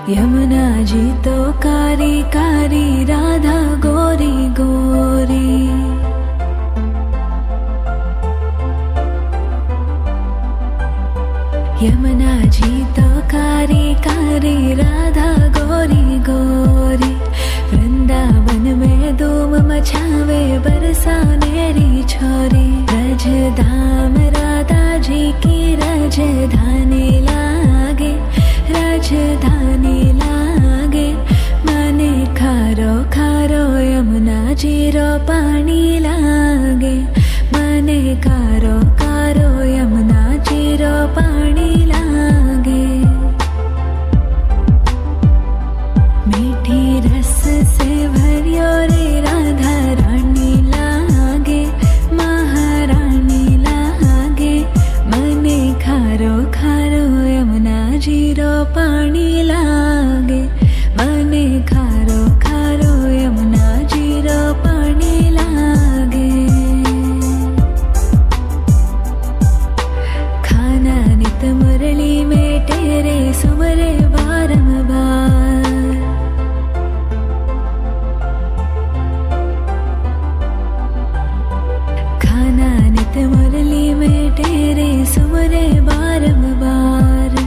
यमुना जी तो कारी कारी, राधा गोरी गोरी। यमुना जी तो कारी कारी, राधा गोरी गोरी। वृंदावन में धूम मचावे, बरसानेरी छोरी। रजधाम राधा जी की राजधानी लागे, राजधानी लागे। मने खारो खारो यमुना जी रो पानी लागे। मने खारो खारो यमुना जी रो पानी लागे। मीठी रस से भरियो रे राधा रानी लागे, महारानी लागे। मने खारो खारो यमुना जी रो पानी लागे। मने खारो खारो यमुना जी रो पानी लागे। खाना नित मुरली में तेरे सुमरे बारंबार। खाना नित मुरली में तेरे सुमरे बारंबार।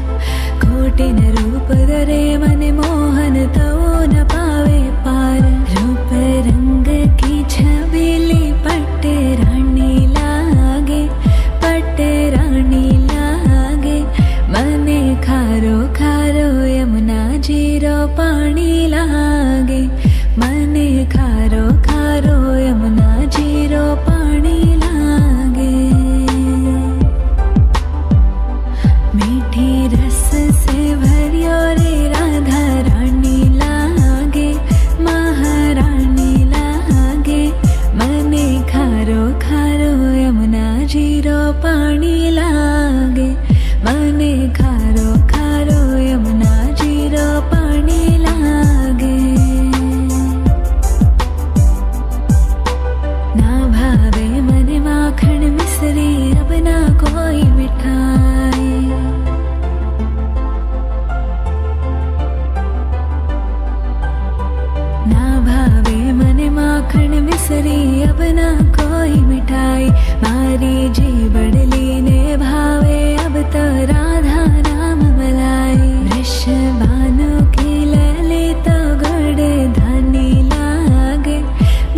कोटिन रूप धरे मन मोहन तो न पावे पार। रूप रंग की छबीली पट्टे रानी लागे, पट्टे रानी लागे। मने खारो खारो यमुना जी रो पानी लागे। मने खारो खारो यमुना जी रो पानी लागे। मीठी रस से भरियो रे राधा रानी लागे, महारानी लागे। मने खारो खारो यमुना जी रो पानी लागे। मने खारो खारो यमुना जी रो पानी लागे। ना भावे मने माखन मिश्री, अब ना कोई मिठाई। ना भावे मने माखन मिश्री, अब ना कोई मिठाई। मारी जी बड़ली ने भावे, अब तो राधा नाम मलाई। वृषभानु की लली तो गुड़ धानी लागे,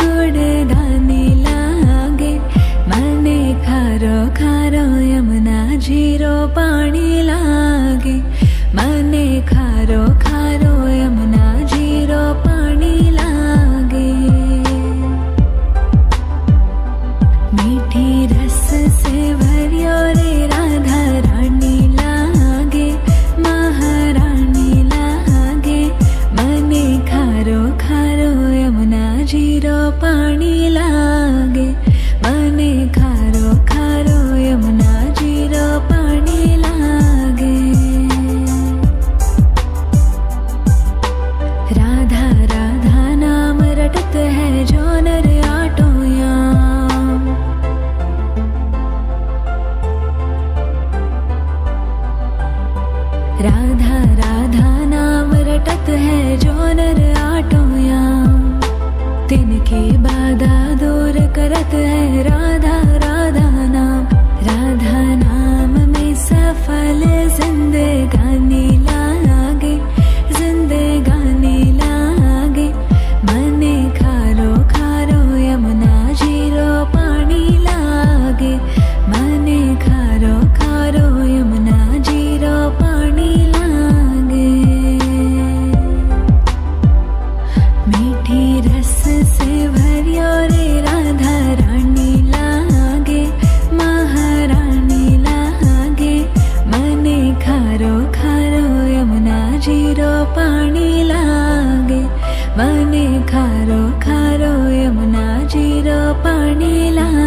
गुड़ धानी लागे। मने खारो खारो यमुना जी रो पानी लागे। मने खारो खारो यमुना जी रो पानी लागे। मीठी रस से भरियो रे राधा रानी लागे, महारानी लागे। मने खारो खारो यमुना जी रो पानी लागे। मने खारो खारो यमुना जी रो पानी लागे। राधा राधा नाम रटत है जो नर आटो याम। राधा राधा नाम रटत है जो नर आटो याम। तिनकी बाधा दूर करत है राधा राधा नाम। राधा नाम में सफल जिंदगानी लागे, जिंदगानी लागे। मने खारो खारो यमुना जी रो पानी लागे। मने खारो खारो यमुना जी रो पानी लागे। मीठी रस से भरियो रे राधा रानी लागे, महारानी लागे। मने खारो खारो यमुना जी रो पानी लागे। मने खारो खारो यमुना जी रो पानी लागे।